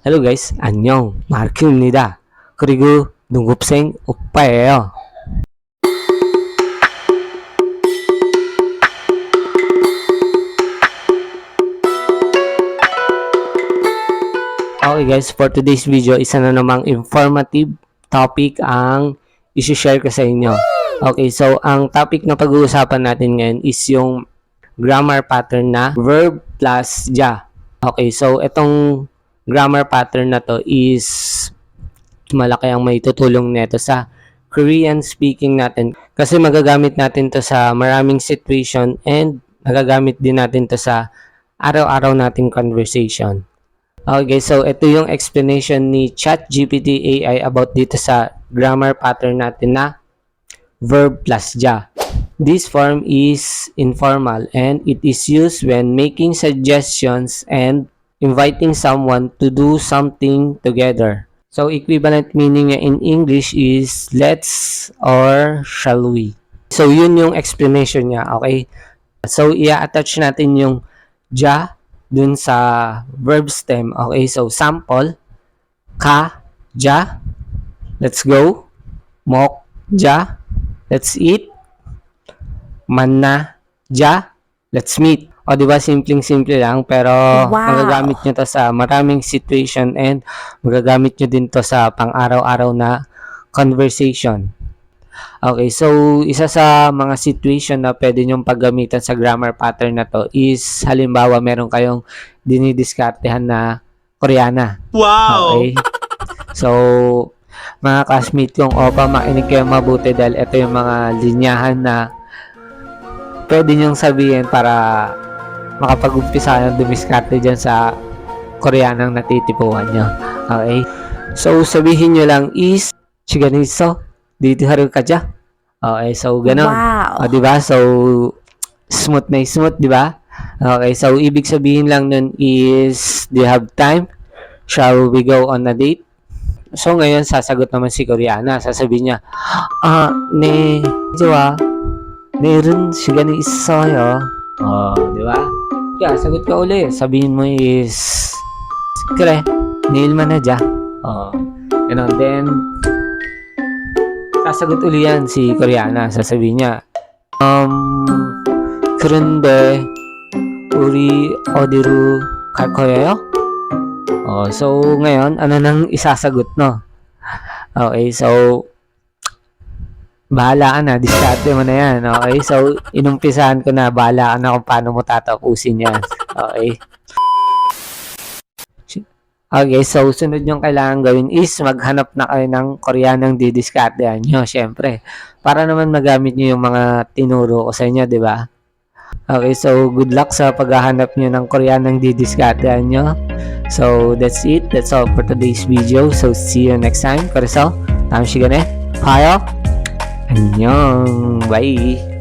Hello guys, 안녕, 마르크입니다. 그리고 농급생 오빠예요. Okay guys, for today's video, isa na namang informative topic ang isi-share ko sa inyo. Okay, so ang topic na pag-uusapan natin ngayon is yung grammar pattern na verb plus ja. Okay, so itong grammar pattern na to is malaki ang may tutulong nito sa Korean speaking natin kasi magagamit natin to sa maraming situation and magagamit din natin to sa araw-araw nating conversation. Okay, so ito yung explanation ni ChatGPT AI about dito sa grammar pattern natin na verb plus ja. This form is informal and it is used when making suggestions and inviting someone to do something together. So, equivalent meaning niya in English is let's or shall we. So, yun yung explanation niya, okay? So, i-attach natin yung ja dun sa verb stem, okay? So, sample, ka, ja, let's go, mok, ja, let's eat, manna, ja, let's meet. O, di ba, simpleng-simple lang, pero magagamit nyo to sa maraming situation and magagamit nyo din to sa pang-araw-araw na conversation. Okay, so isa sa mga situation na pwede nyong paggamitan sa grammar pattern na to is halimbawa meron kayong dinidiskartehan na Koreana. Wow! Okay? So, mga classmate kong opa, makinig kayo mabuti dahil ito yung mga linyahan na pwede nyong sabihin para makapag-umpisa ng dumiskarte dyan sa Koreanang natitipuhan nyo. Okay? So, sabihin nyo lang is, Chiganiso, dito haru ka dyan. Okay, so, ganun. Wow. O, diba? So, smooth na smooth, diba? Okay, so, ibig sabihin lang nun is, do you have time? Shall we go on a date? So, ngayon, sasagot naman si Koreana. Sasabihin niya, 네, 좋아. 내일은 시간이 있어요. Di ba? Kaya, sagot ka uli. Sabihin mo is, kare, nail man na dya. And then, sasagot uli yan si Koreana. Sasabihin niya, 그런데, 우리 어디로 갈 거예요? So, ngayon, ano nang isasagot, no? Okay, so, bahala ka na, diskarte mo na yan, okay? So, inumpisahan ko na, bahala ka na kung paano mo tatapusin yan, okay? Okay, so, sunod yung kailangan gawin is maghanap na kayo ng Koreanang didiskartehan nyo, syempre. Para naman magamit nyo yung mga tinuro ko sa inyo, di ba? Okay, so, good luck sa paghahanap nyo ng Koreanang didiskartehan nyo. So, that's it. That's all for today's video. So, see you next time. 그래서, 다음 시간에 봐요. 안녕. 바이.